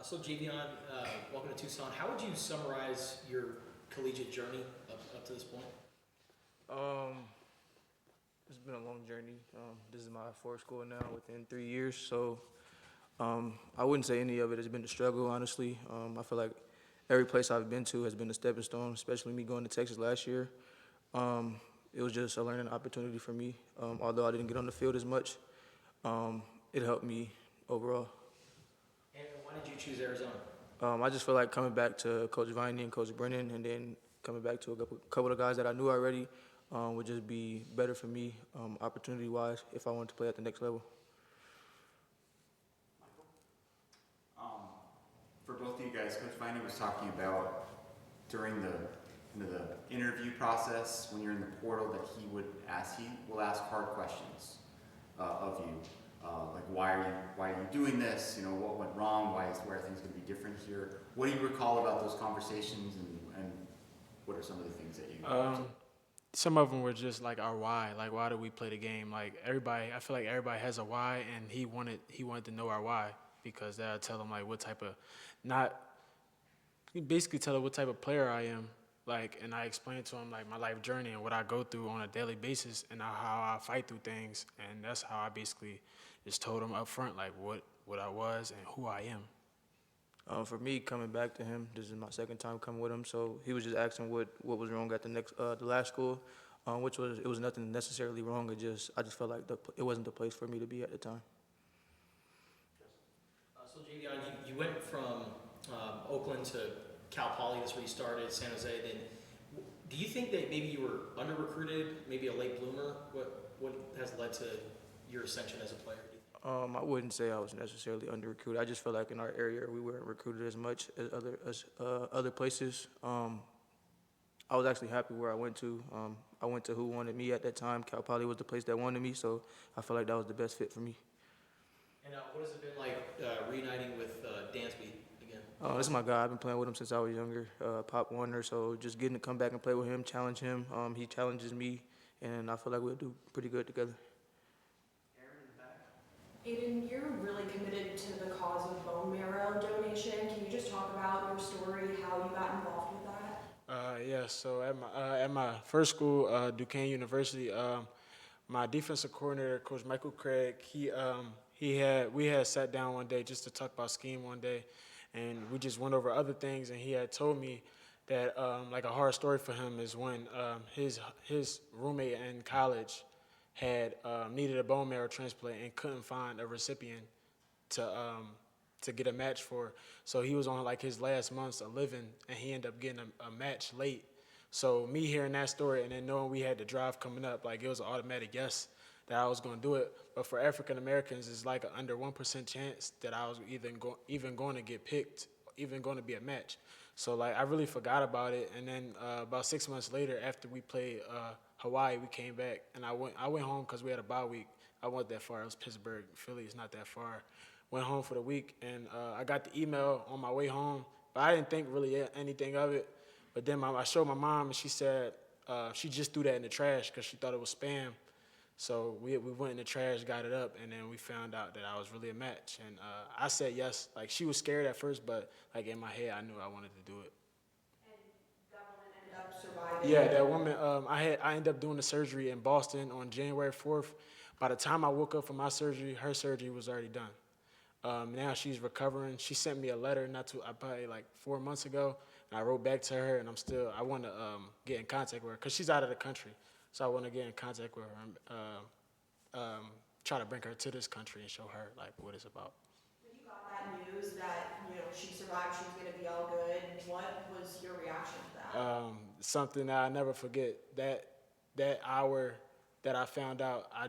So Javion, welcome to Tucson. How would you summarize your collegiate journey up to this point? Um, it's been a long journey. This is my fourth school now within 3 years, so I wouldn't say any of it has been a struggle, honestly. I feel like every place I've been to has been a stepping stone, especially me going to Texas last year. Um, it was just a learning opportunity for me. Although I didn't get on the field as much, um, it helped me overall. And why did you choose Arizona? I just feel like coming back to Coach Viney and Coach Brennan, and then coming back to a couple of guys that I knew already, would just be better for me, opportunity-wise, if I wanted to play at the next level. Um, for both of you guys, Coach Viney was talking about during the interview process when you're in the portal that he will ask hard questions of you, like why are you doing this? You know, what went wrong? Why are things going to be different here? What do you recall about those conversations, and what are some of the things that you? Some of them were just like our why. Like, why do we play the game? Like everybody, I feel like everybody has a why, and he wanted to know our why, because that'll tell him like what type of, not, he basically tell him what type of player I am. Like, and I explained to him like my life journey and what I go through on a daily basis, and how I fight through things, and that's how I basically just told him up front like what I was and who I am. For me, coming back to him, this is my second time coming with him, so he was just asking what was wrong at the last school, which was nothing necessarily wrong. I just felt like it wasn't the place for me to be at the time. So Javion, you went from Oakland to Cal Poly. That's where you started, San Jose. Then, do you think that maybe you were under recruited, maybe a late bloomer? What has led to your ascension as a player? I wouldn't say I was necessarily under recruited. I just felt like in our area we weren't recruited as much as other places. I was actually happy where I went to. I went to who wanted me at that time. Cal Poly was the place that wanted me, so I felt like that was the best fit for me. And what has it been like reuniting with Dansby again? This is my guy. I've been playing with him since I was younger, Pop Warner. So just getting to come back and play with him, challenge him. He challenges me, and I feel like we'll do pretty good together. Ayden, you're really committed to the cause of bone marrow donation. Can you just talk about your story, how you got involved with that? Yeah, so at my first school, Duquesne University, my defensive coordinator, Coach Michael Craig, we had sat down one day just to talk about scheme one day, and we just went over other things, and he had told me that like a hard story for him is when his roommate in college had needed a bone marrow transplant and couldn't find a recipient to get a match for. So he was on like his last months of living, and he ended up getting a match late. So me hearing that story and then knowing we had the drive coming up, like it was an automatic yes that I was going to do it. But for African Americans, it's like an under 1% chance that I was even going to get picked, even going to be a match. So like I really forgot about it, and then about 6 months later, after we played Hawaii, we came back, and I went home because we had a bye week. I wasn't that far. It was Pittsburgh, Philly. It's not that far. Went home for the week, and I got the email on my way home, but I didn't think really anything of it. But then I showed my mom, and she said she just threw that in the trash because she thought it was spam. So we went in the trash, got it up, and then we found out that I was really a match. And I said yes. Like, she was scared at first, but like in my head, I knew I wanted to do it. And that woman ended up surviving. Yeah, that woman. I ended up doing the surgery in Boston on January 4th. By the time I woke up from my surgery, her surgery was already done. Now she's recovering. She sent me a letter probably like 4 months ago, and I wrote back to her, and I want to get in contact with her because she's out of the country. So I want to get in contact with her, try to bring her to this country and show her like what it's about. When you got that news that she survived, she was going to be all good, what was your reaction to that? Something that I never forget. That hour that I found out, I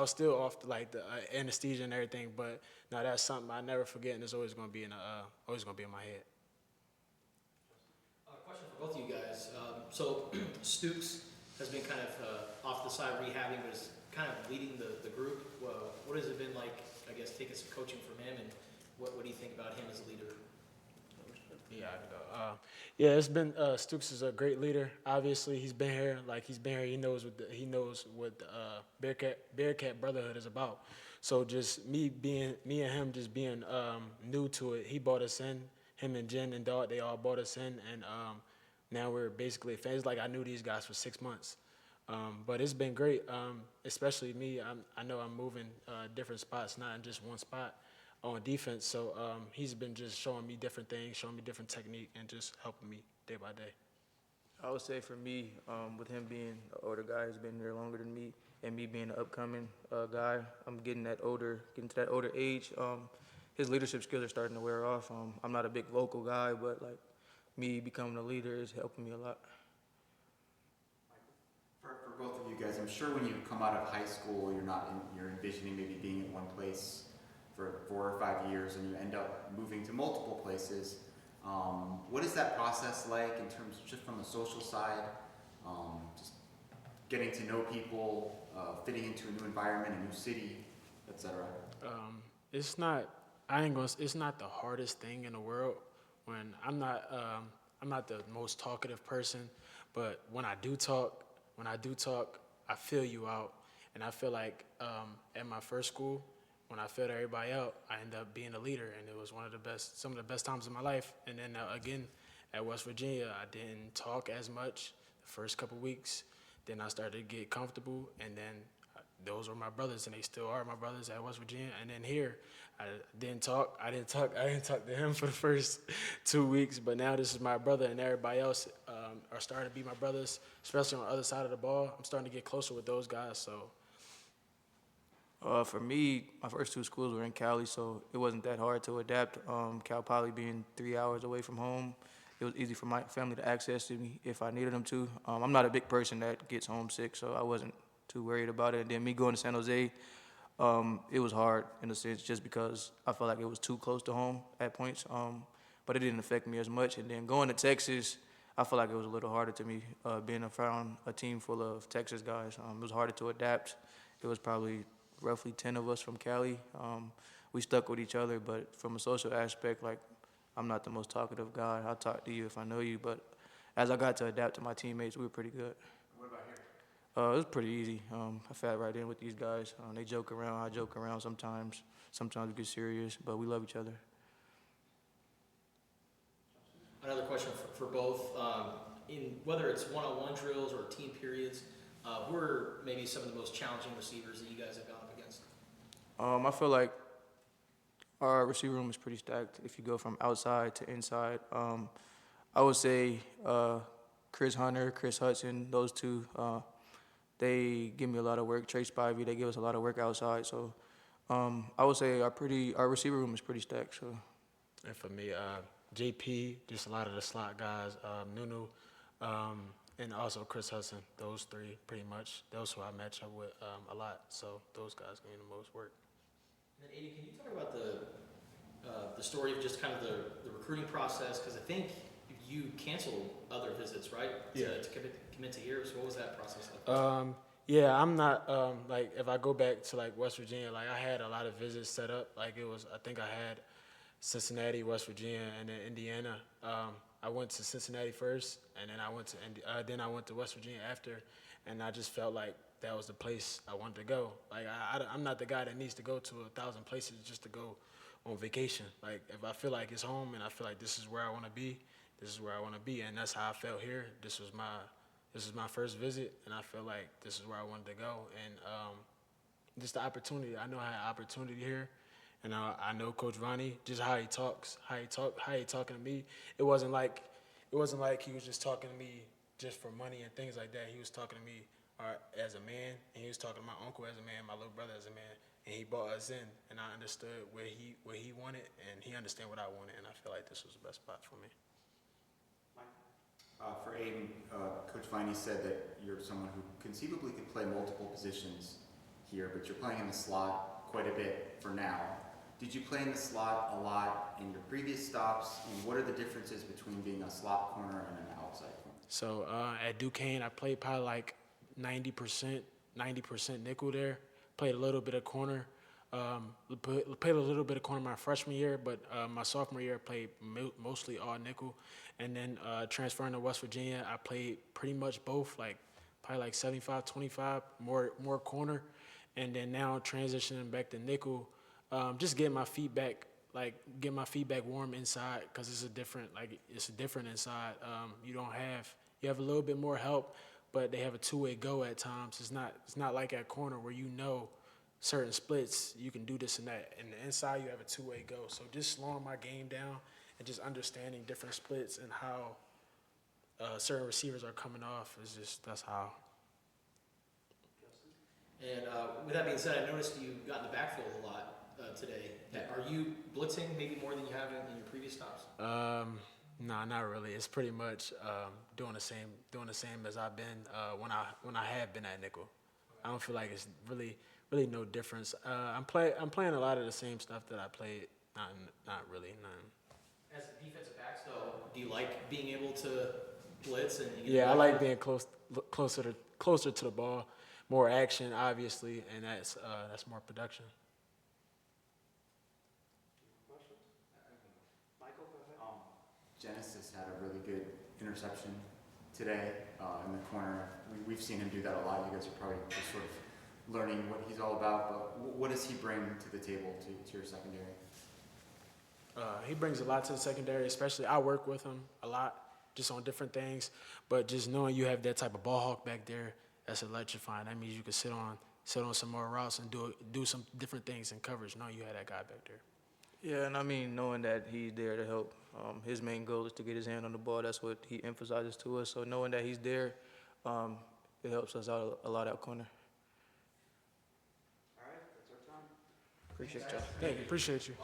was still off like the anesthesia and everything. But no, that's something I never forget, and it's always going to be in my head. Question for both of you guys. So Stooks has been kind of off the side rehabbing, but is kind of leading the group. Well, what has it been like, I guess, taking some coaching from him, and what do you think about him as a leader? Yeah, I can go. Yeah, it's been Stooks is a great leader. Obviously, he's been here. He knows what the Bearcat Brotherhood is about. So just me and him just being new to it, he brought us in. Him and Jen and Dot, they all brought us in, and now we're basically fans. Like I knew these guys for 6 months, but it's been great. Especially me, I know I'm moving different spots, not in just one spot on defense. So he's been just showing me different things, showing me different technique, and just helping me day by day. I would say for me, with him being an older guy who's been there longer than me, and me being an upcoming guy, I'm getting to that older age. His leadership skills are starting to wear off. I'm not a big vocal guy, but like me becoming a leader is helping me a lot. For both of you guys, I'm sure when you come out of high school, you're envisioning maybe being in one place for 4 or 5 years, and you end up moving to multiple places. What is that process like in terms just from the social side, just getting to know people, fitting into a new environment, a new city, etc.? It's not. It's not the hardest thing in the world. When I'm not the most talkative person, but when I do talk, I feel you out, and I feel like at my first school, when I filled everybody out, I ended up being a leader, and it was some of the best times of my life. And then again, at West Virginia, I didn't talk as much the first couple weeks. Then I started to get comfortable, and then those were my brothers, and they still are my brothers at West Virginia. And then here, I didn't talk to him for the first 2 weeks, but now this is my brother, and everybody else are starting to be my brothers, especially on the other side of the ball. I'm starting to get closer with those guys, so. For me, my first 2 schools were in Cali, so it wasn't that hard to adapt. Cal Poly being 3 hours away from home, it was easy for my family to access to me if I needed them to. I'm not a big person that gets homesick, so I wasn't too worried about it. And then me going to San Jose, it was hard in a sense just because I felt like it was too close to home at points, but it didn't affect me as much. And then going to Texas, I feel like it was a little harder to me being around a team full of Texas guys. It was harder to adapt. It was probably roughly 10 of us from Cali. We stuck with each other, but from a social aspect, like, I'm not the most talkative guy. I'll talk to you if I know you, but as I got to adapt to my teammates, we were pretty good. What about here? It was pretty easy. I fit right in with these guys. They joke around. I joke around sometimes. Sometimes we get serious, but we love each other. Another question for both. In whether it's one-on-one drills or team periods, who are maybe some of the most challenging receivers that you guys have gone up against? I feel like our receiver room is pretty stacked if you go from outside to inside. I would say Chris Hunter, Chris Hudson, those two, they give me a lot of work. Trey Spivey, they give us a lot of work outside. So I would say our receiver room is pretty stacked. So. And for me, JP, just a lot of the slot guys, Nunu, and also Chris Hudson. Those 3 pretty much. Those who I match up with a lot. So those guys give me the most work. And then, Ayden, can you talk about the story of just kind of the recruiting process? Because I think you canceled other visits, right? Yeah. To commit to here. So what was that process like? Yeah, I'm not like if I go back to like West Virginia, like I had a lot of visits set up. Like I think I had Cincinnati, West Virginia, and then Indiana. I went to Cincinnati first, and then I went to West Virginia after, and I just felt like that was the place I wanted to go. Like I'm not the guy that needs to go to 1,000 places just to go on vacation. Like if I feel like it's home and I feel like this is where I want to be, this is where I want to be, and that's how I felt here. This was my first visit, and I felt like this is where I wanted to go. And just the opportunity. I know I had opportunity here. And I know Coach Ronnie, just how he talks, how he talking to me. It wasn't like he was just talking to me just for money and things like that. He was talking to me as a man, and he was talking to my uncle as a man, my little brother as a man, and he brought us in, and I understood where he wanted, and he understood what I wanted, and I feel like this was the best spot for me. For Ayden, Coach Viney said that you're someone who conceivably could play multiple positions here, but you're playing in the slot quite a bit for now. Did you play in the slot a lot in your previous stops, and what are the differences between being a slot corner and an outside corner? So at Duquesne, I played probably like 90% nickel there. Played a little bit of corner. Played a little bit of corner my freshman year, but my sophomore year I played mostly all nickel. And then transferring to West Virginia, I played pretty much both, like probably like 75-25, more corner. and then now transitioning back to nickel, just getting my feet back, get my feet back warm inside, because it's different inside. You have a little bit more help, but they have a two-way go at times. It's not like at corner where certain splits, you can do this and that. And the inside, you have a two-way go. So just slowing my game down and just understanding different splits and how certain receivers are coming off that's how. And with that being said, I noticed you got in the backfield a lot today. Are you blitzing maybe more than you have in your previous stops? Nah, not really. It's pretty much doing the same as I've been when I have been at nickel. I don't feel like it's really no difference. I'm playing a lot of the same stuff that I played. Not really, none. As a defensive back, though, do you like being able to blitz and? Yeah, I like being closer to the ball, more action, obviously, and that's more production. Genesis had a really good interception today in the corner. We've seen him do that a lot. You guys are probably just sort of learning what he's all about, but what does he bring to the table to your secondary? He brings a lot to the secondary, especially I work with him a lot just on different things, but just knowing you have that type of ball hawk back there, that's electrifying. That means you can sit on some more routes and do some different things in coverage, knowing you have that guy back there. Yeah, and I mean, knowing that he's there to help, his main goal is to get his hand on the ball. That's what he emphasizes to us. So knowing that he's there, it helps us out a lot out corner. All right, that's our time. Appreciate y'all. Thank you. Appreciate you.